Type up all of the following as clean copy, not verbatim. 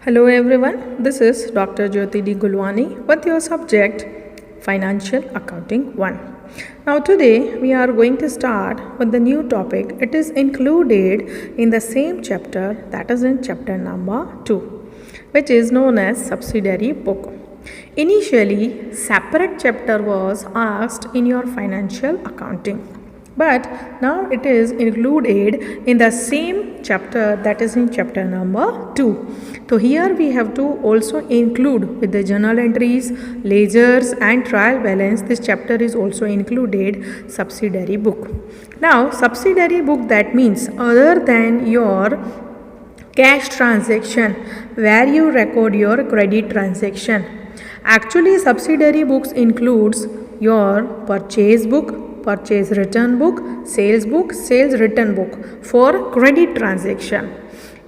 Hello everyone, this is Dr. Jyoti D. Gulwani with your subject Financial Accounting 1. Now today we are going to start with the new topic. It is included in the same chapter, that is in chapter number 2, which is known as Subsidiary Book. Initially, separate chapter was asked in your financial accounting, but now it is included in the same chapter, that is in chapter number 2. So here we have to also include with the journal entries, ledgers and trial balance. This chapter is also included subsidiary book. Now subsidiary book, that means other than your cash transaction where you record your credit transaction. Actually subsidiary books includes your purchase book, purchase return book, sales return book for credit transaction.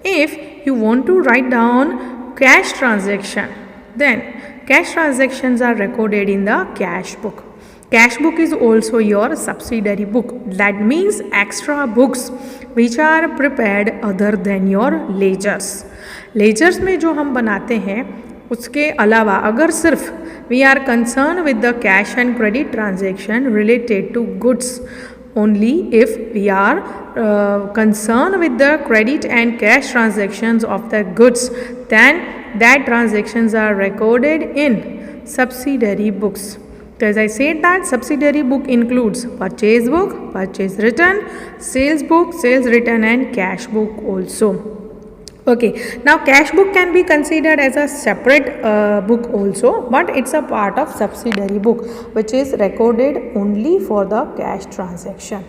If you want to write down cash transaction, then cash transactions are recorded in the cash book. Cash book is also your subsidiary book. That means extra books which are prepared other than your ledgers. Ledgers में जो हम बनाते हैं उसके अलावा अगर सिर्फ we are concerned with the cash and credit transaction related to goods, only if we are concerned with the credit and cash transactions of the goods, then that transactions are recorded in subsidiary books. So as I said that subsidiary book includes purchase book, purchase return, sales book, sales return and cash book also. Okay, now cash book can be considered as a separate book also, but it's a part of subsidiary book which is recorded only for the cash transaction.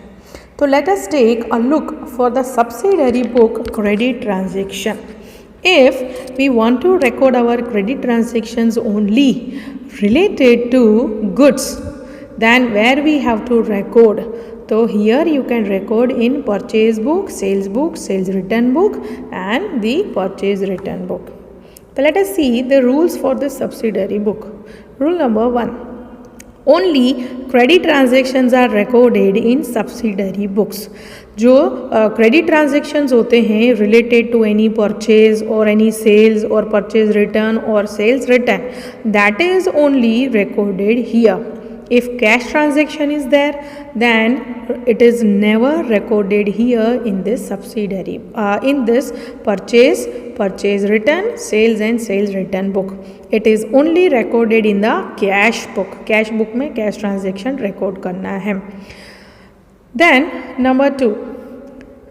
So let us take a look for the subsidiary book credit transaction. If we want to record our credit transactions only related to goods, then where we have to record? So here you can record in purchase book, sales return book and the purchase return book. So let us see the rules for the subsidiary book. Rule number 1. Only credit transactions are recorded in subsidiary books. जो credit transactions होते हैं related to any purchase or any sales or purchase return or sales return, that is only recorded here. If cash transaction is there, then it is never recorded here in this subsidiary, in this purchase return, sales and sales return book. It is only recorded in the cash book. Cash book में cash transaction record करना है. Then number 2.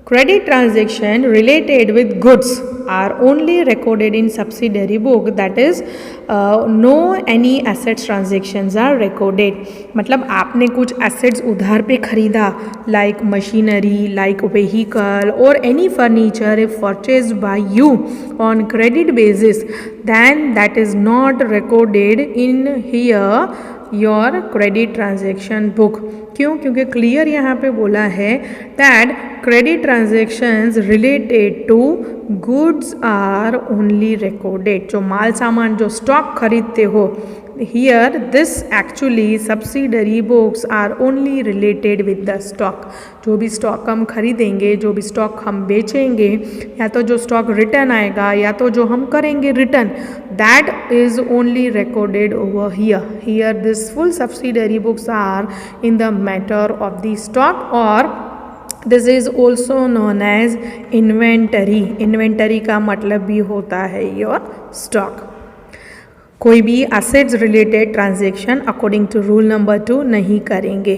Credit transaction related with goods are only recorded in subsidiary book, that is no any assets transactions are recorded. मतलब आपने कुछ assets उधार पे खरीदा like machinery, like vehicle or any furniture if purchased by you on credit basis, then that is not recorded in here your credit transaction book. क्यों? क्योंकि clear यहाँ पे बोला है that credit transactions related to goods are only recorded. जो माल सामान जो स्टॉक खरीदते हो, here this actually subsidiary books are only related with the stock. जो भी स्टॉक हम खरीदेंगे, जो भी स्टॉक हम बेचेंगे, या तो जो स्टॉक रिटर्न आएगा या तो जो हम करेंगे return, that is only recorded over here. Here this full subsidiary books are in the matter of the stock, or this is also known as inventory. Inventory का मतलब भी होता है your stock. कोई भी assets related transaction according to rule number 2 नहीं करेंगे.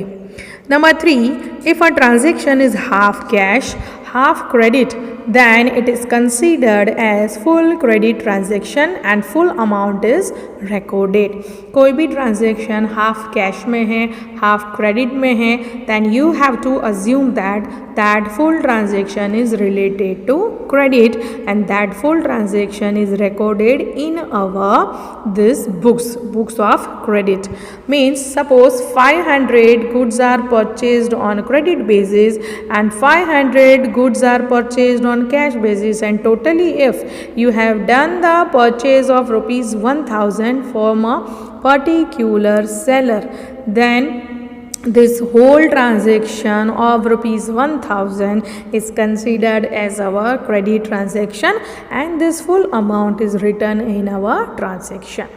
Number 3, if a transaction is half cash, half credit, then it is considered as full credit transaction and full amount is recorded. कोई भी transaction half cash में है, half credit में है, then you have to assume that full transaction is related to credit and that full transaction is recorded in our this books of credit. Means suppose 500 goods are purchased on credit basis and 500 goods are purchased on cash basis, and totally if you have done the purchase of rupees 1000 from a particular seller, then this whole transaction of rupees 1000 is considered as our credit transaction, and this full amount is written in our transaction.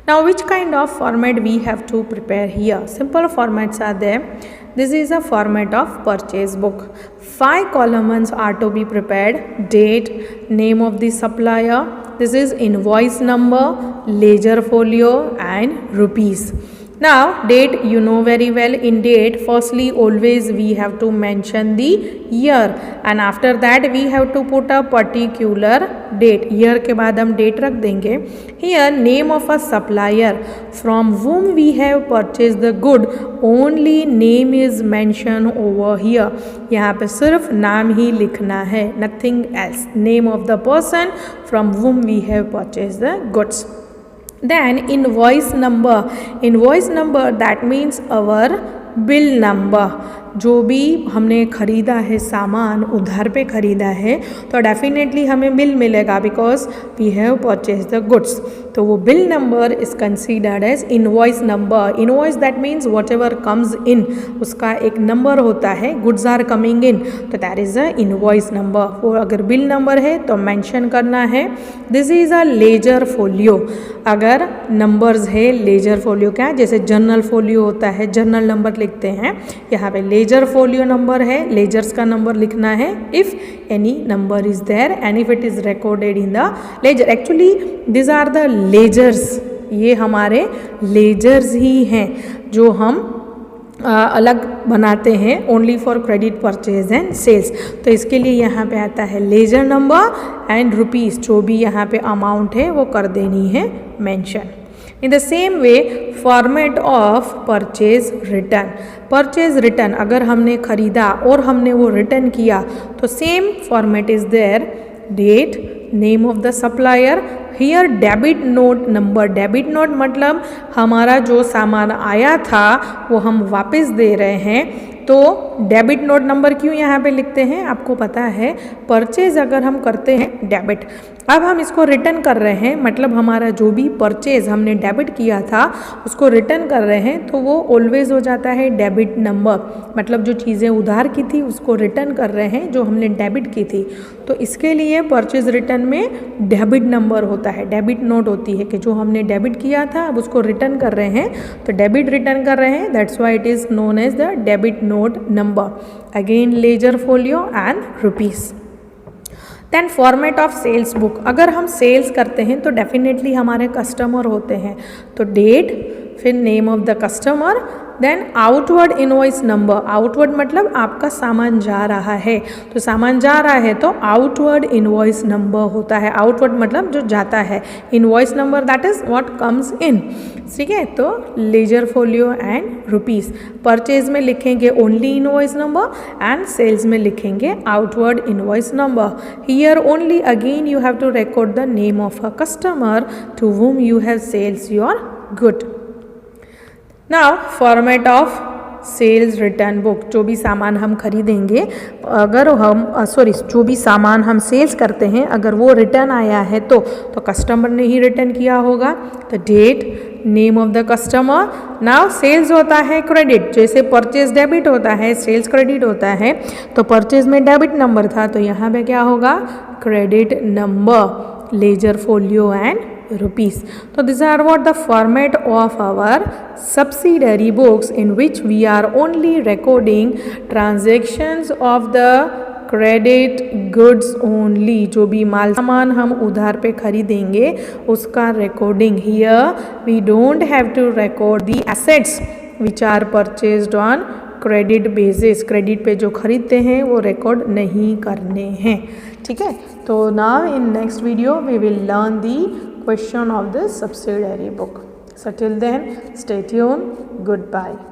Now, which kind of format we have to prepare here? Simple formats are there. This is a format of purchase book. 5 columns are to be prepared: date, name of the supplier, this is invoice number, ledger folio, and rupees. Now, date, you know very well. In date, firstly always we have to mention the year, and after that we have to put a particular date. Year के बाद हम date रख देंगे. Here, name of a supplier from whom we have purchased the good, only name is mentioned over here. यहाँ पे सिर्फ नाम ही लिखना है, nothing else. Name of the person from whom we have purchased the goods. Then invoice number that means our bill number. जो भी हमने ख़रीदा है सामान, उधार पे ख़रीदा है, तो डेफिनेटली हमें बिल मिलेगा because we have purchase the goods. तो वो bill number is considered as invoice number. Invoice that means whatever comes in, उसका एक नंबर होता है. गुड्स आर कमिंग इन, तो that is a invoice number. वो अगर बिल नंबर है तो मेंशन करना है. This is a ledger folio. अगर नंबर्स है, लेजर फोलियो क्या है, जैसे जर्नल फोलियो होता है, जर्नल नंबर लिखते हैं. यहाँ पे लेजर फोलियो नंबर है, लेजर्स का नंबर लिखना है if any number is there and if it is recorded in the ledger. Actually this are the ledgers. ये हमारे लेजर्स ही हैं जो हम अलग बनाते हैं only for credit purchase and sales. तो इसके लिए यहाँ पे आता है लेजर नंबर एंड रुपीज़. जो भी यहाँ पे अमाउंट है वो कर देनी है mention. In the same way, format of purchase return. Purchase return, अगर हमने खरीदा और हमने वो रिटर्न किया तो same format is there. Date, name of the supplier, here debit note number. Debit note मतलब हमारा जो सामान आया था वो हम वापस दे रहे हैं. तो डेबिट नोट नंबर क्यों यहाँ पे लिखते हैं, आपको पता है. परचेज अगर हम करते हैं डेबिट, अब हम इसको रिटर्न कर रहे हैं, मतलब हमारा जो भी परचेज हमने डेबिट किया था उसको रिटर्न कर रहे हैं, तो वो ऑलवेज हो जाता है डेबिट नंबर. मतलब जो चीज़ें उधार की थी उसको रिटर्न कर रहे हैं जो हमने डेबिट की थी. तो इसके लिए परचेज रिटर्न में डेबिट नंबर होता है, डेबिट नोट होती है कि जो हमने डेबिट किया था अब उसको रिटर्न कर रहे हैं, तो डेबिट रिटर्न कर रहे हैं. That's why it is known as the debit note number. Again ledger folio and rupees. Then format of sales book. अगर हम सेल्स करते हैं तो डेफिनेटली हमारे कस्टमर होते हैं, तो डेट, फिर name of the customer, then outward invoice number. Outward मतलब आपका सामान जा रहा है, तो सामान जा रहा है तो आउटवर्ड इनवॉइस नंबर होता है. आउटवर्ड मतलब जो जाता है, invoice number that is what comes in. ठीक है, तो ledger folio and rupees. Purchase में लिखेंगे only invoice number and sales में लिखेंगे outward invoice number. Here only again you have to record the name of a customer to whom you have sales your good. Now format of sales return book. जो भी सामान हम खरीदेंगे, अगर हम जो भी सामान हम सेल्स करते हैं अगर वो रिटर्न आया है तो कस्टमर ने ही रिटर्न किया होगा. तो date, name of the customer. Now sales होता है क्रेडिट, जैसे परचेज डेबिट होता है सेल्स क्रेडिट होता है. तो परचेज में डेबिट नंबर था तो यहाँ पे क्या होगा, credit number, laser folio and rupees. So these are what the format of our subsidiary books in which we are only recording transactions of the credit goods only. जो भी माल सामान हम उधार पे खरीदेंगे उसका recording. Here we don't have to record the assets which are purchased on credit basis. Credit पे जो खरीदते हैं वो रिकॉर्ड नहीं करने हैं. ठीक है, तो now in next video we will learn the question of this subsidiary book. So till then, stay tuned. Goodbye.